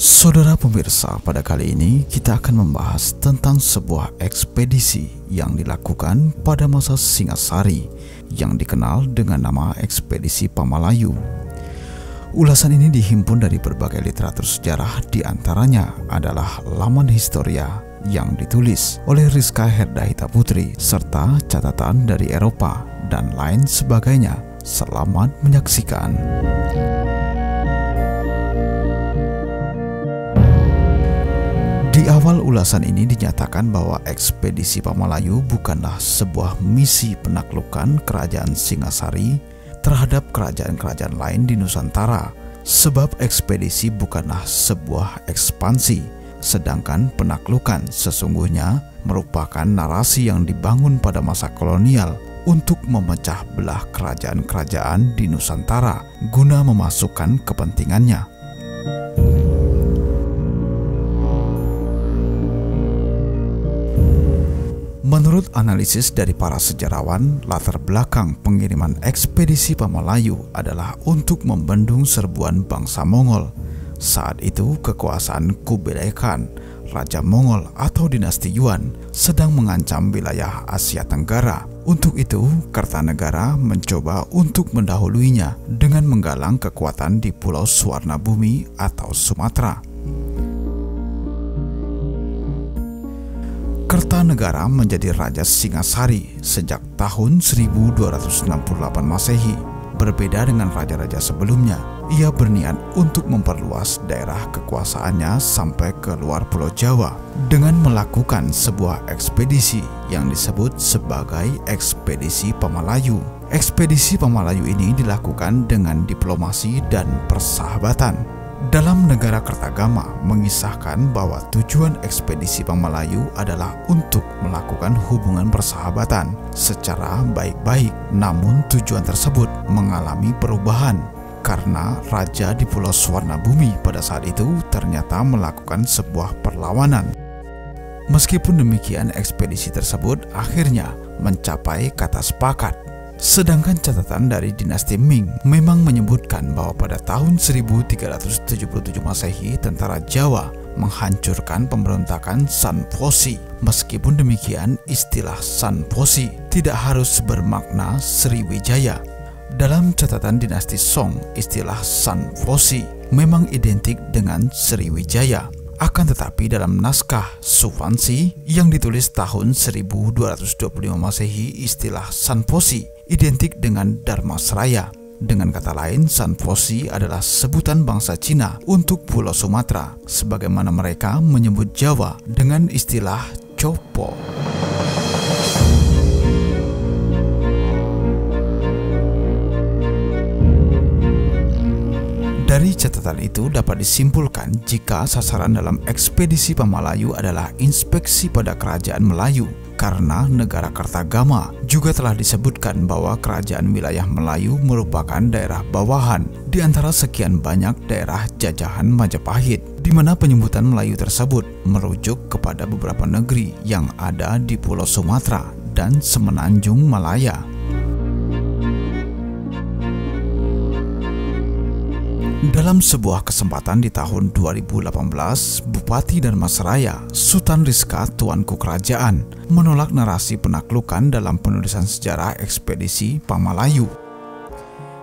Saudara pemirsa, pada kali ini kita akan membahas tentang sebuah ekspedisi yang dilakukan pada masa Singasari yang dikenal dengan nama Ekspedisi Pamalayu. Ulasan ini dihimpun dari berbagai literatur sejarah, di antaranya adalah Laman Historia yang ditulis oleh Rizka Herdahita Putri serta catatan dari Eropa dan lain sebagainya. Selamat menyaksikan. Di awal ulasan ini dinyatakan bahwa ekspedisi Pamalayu bukanlah sebuah misi penaklukan kerajaan Singasari terhadap kerajaan-kerajaan lain di Nusantara, sebab ekspedisi bukanlah sebuah ekspansi, sedangkan penaklukan sesungguhnya merupakan narasi yang dibangun pada masa kolonial untuk memecah belah kerajaan-kerajaan di Nusantara guna memasukkan kepentingannya. Menurut analisis dari para sejarawan, latar belakang pengiriman ekspedisi Pamalayu adalah untuk membendung serbuan bangsa Mongol. Saat itu kekuasaan Kubilai Khan, Raja Mongol atau dinasti Yuan, sedang mengancam wilayah Asia Tenggara. Untuk itu, Kertanegara mencoba untuk mendahuluinya dengan menggalang kekuatan di Pulau Suwarnabumi atau Sumatera. Kertanegara menjadi Raja Singasari sejak tahun 1268 Masehi. Berbeda dengan raja-raja sebelumnya, ia berniat untuk memperluas daerah kekuasaannya sampai ke luar Pulau Jawa dengan melakukan sebuah ekspedisi yang disebut sebagai Ekspedisi Pamalayu. Ekspedisi Pamalayu ini dilakukan dengan diplomasi dan persahabatan. Dalam negara Kertagama mengisahkan bahwa tujuan ekspedisi Pamalayu adalah untuk melakukan hubungan persahabatan secara baik-baik, namun tujuan tersebut mengalami perubahan karena raja di Pulau Suwarnabumi pada saat itu ternyata melakukan sebuah perlawanan. Meskipun demikian, ekspedisi tersebut akhirnya mencapai kata sepakat. Sedangkan catatan dari dinasti Ming memang menyebutkan bahwa pada tahun 1377 Masehi tentara Jawa menghancurkan pemberontakan San Fosi. Meskipun demikian, istilah San Fosi tidak harus bermakna Sriwijaya. Dalam catatan dinasti Song, istilah San Fosi memang identik dengan Sriwijaya. Akan tetapi dalam naskah Sufansi yang ditulis tahun 1225 Masehi, istilah San Fosi identik dengan Dharmasraya. Dengan kata lain, San Fosi adalah sebutan bangsa Cina untuk Pulau Sumatera, sebagaimana mereka menyebut Jawa dengan istilah Copo. Dari catatan itu dapat disimpulkan jika sasaran dalam ekspedisi Pamalayu adalah inspeksi pada kerajaan Melayu, karena negara Kertagama juga telah disebutkan bahwa kerajaan wilayah Melayu merupakan daerah bawahan di antara sekian banyak daerah jajahan Majapahit, di mana penyebutan Melayu tersebut merujuk kepada beberapa negeri yang ada di Pulau Sumatera dan Semenanjung Malaya. Dalam sebuah kesempatan di tahun 2018, Bupati Dharmasraya, Sultan Rizka Tuanku Kerajaan, menolak narasi penaklukan dalam penulisan sejarah ekspedisi Pamalayu.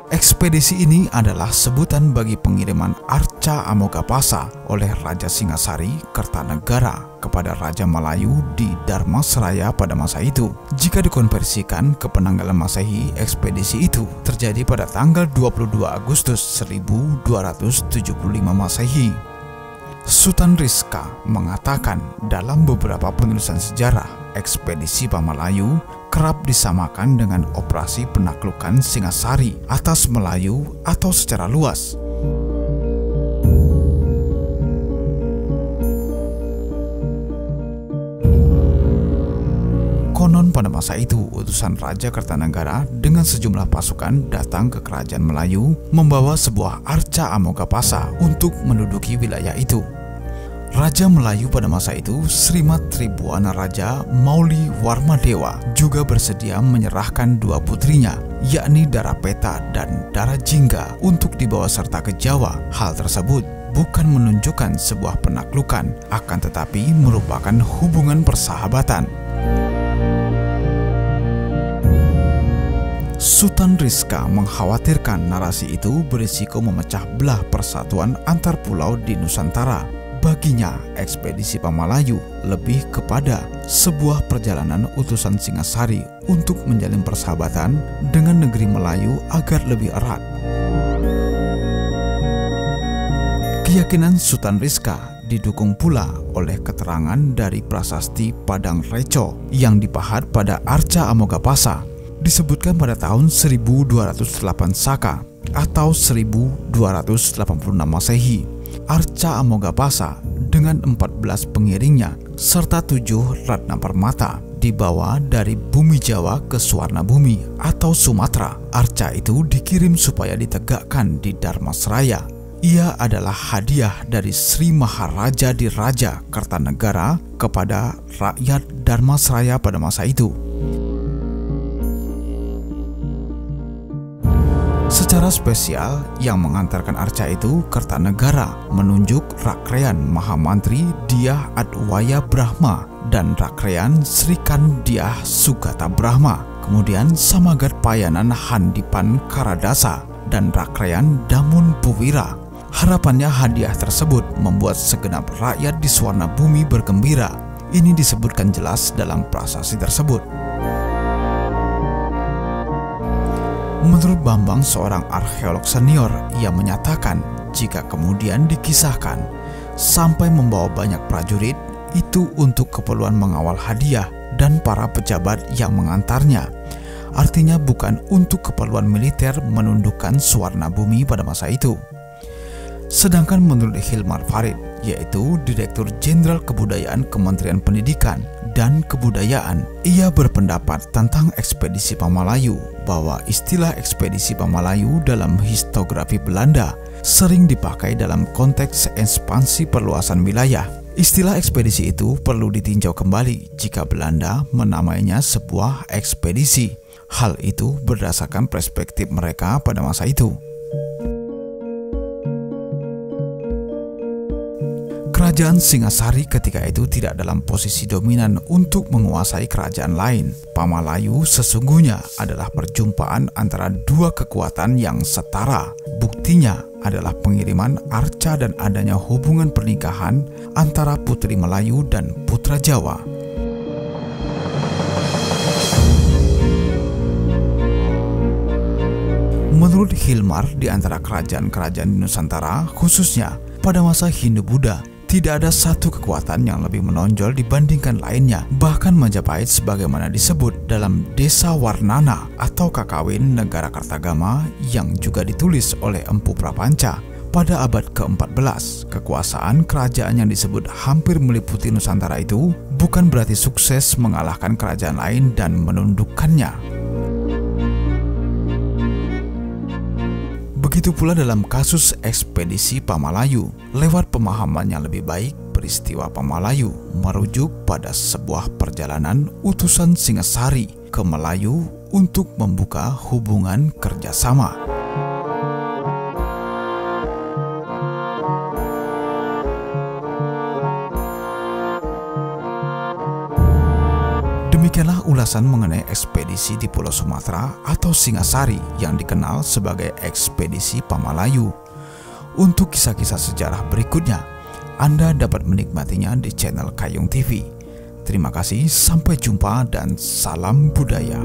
Ekspedisi ini adalah sebutan bagi pengiriman Arca Amogapasa oleh Raja Singasari Kertanegara kepada Raja Melayu di Dharmasraya pada masa itu. Jika dikonversikan ke penanggalan Masehi, ekspedisi itu terjadi pada tanggal 22 Agustus 1275 Masehi. Sultan Rizka mengatakan dalam beberapa penulisan sejarah, ekspedisi Pamalayu kerap disamakan dengan operasi penaklukan Singasari atas Melayu atau secara luas. Konon pada masa itu, utusan Raja Kertanegara dengan sejumlah pasukan datang ke kerajaan Melayu membawa sebuah Arca Amogapasa untuk menduduki wilayah itu. Raja Melayu pada masa itu, Srimat Tribuana Raja Mauli Warmadewa, juga bersedia menyerahkan dua putrinya, yakni Darapeta dan Darajingga, untuk dibawa serta ke Jawa. Hal tersebut bukan menunjukkan sebuah penaklukan, akan tetapi merupakan hubungan persahabatan. Sultan Rizka mengkhawatirkan narasi itu berisiko memecah belah persatuan antar pulau di Nusantara. Baginya, ekspedisi Pamalayu lebih kepada sebuah perjalanan utusan Singasari untuk menjalin persahabatan dengan negeri Melayu agar lebih erat. Keyakinan Sultan Rizka didukung pula oleh keterangan dari prasasti Padang Reco yang dipahat pada Arca Amogapasa. Disebutkan pada tahun 1208 Saka atau 1286 Masehi, Arca Amogapasa dengan 14 pengiringnya serta 7 ratna permata dibawa dari bumi Jawa ke Suwarnabumi atau Sumatera. Arca itu dikirim supaya ditegakkan di Dharmasraya. Ia adalah hadiah dari Sri Maharaja di Raja Kertanegara kepada rakyat Dharmasraya pada masa itu. Secara spesial, yang mengantarkan arca itu Kertanegara menunjuk Rakrean Mahamantri Dyah Adwaya Brahma dan Rakrean Srikan Dyah Sugata Brahma, kemudian Samagat Payanan Handipan Karadasa dan Rakrean Damun Puwira. Harapannya hadiah tersebut membuat segenap rakyat di Suwarnabumi bergembira. Ini disebutkan jelas dalam prasasti tersebut. Menurut Bambang, seorang arkeolog senior, ia menyatakan jika kemudian dikisahkan sampai membawa banyak prajurit, itu untuk keperluan mengawal hadiah dan para pejabat yang mengantarnya. Artinya bukan untuk keperluan militer menundukkan Suwarnabumi pada masa itu. Sedangkan menurut Hilmar Farid, yaitu Direktur Jenderal Kebudayaan Kementerian Pendidikan dan Kebudayaan, ia berpendapat tentang ekspedisi Pamalayu bahwa istilah ekspedisi Pamalayu dalam historiografi Belanda sering dipakai dalam konteks ekspansi perluasan wilayah. Istilah ekspedisi itu perlu ditinjau kembali jika Belanda menamainya sebuah ekspedisi. Hal itu berdasarkan perspektif mereka pada masa itu. Kerajaan Singasari ketika itu tidak dalam posisi dominan untuk menguasai kerajaan lain. Pamalayu sesungguhnya adalah perjumpaan antara dua kekuatan yang setara. Buktinya adalah pengiriman arca dan adanya hubungan pernikahan antara Putri Melayu dan Putra Jawa. Menurut Hilmar, di antara kerajaan-kerajaan di Nusantara, khususnya pada masa Hindu-Buddha, tidak ada satu kekuatan yang lebih menonjol dibandingkan lainnya. Bahkan Majapahit sebagaimana disebut dalam Desa Warnana atau Kakawin Negara Kartagama yang juga ditulis oleh Empu Prapanca pada abad ke-14. Kekuasaan kerajaan yang disebut hampir meliputi Nusantara itu bukan berarti sukses mengalahkan kerajaan lain dan menundukkannya. Begitu pula dalam kasus ekspedisi Pamalayu. Lewat pemahaman yang lebih baik, peristiwa Pamalayu merujuk pada sebuah perjalanan utusan Singasari ke Melayu untuk membuka hubungan kerjasama. Demikianlah ulasan mengenai ekspedisi di Pulau Sumatera atau Singasari yang dikenal sebagai ekspedisi Pamalayu. Untuk kisah-kisah sejarah berikutnya, Anda dapat menikmatinya di channel Kayung TV. Terima kasih, sampai jumpa dan salam budaya.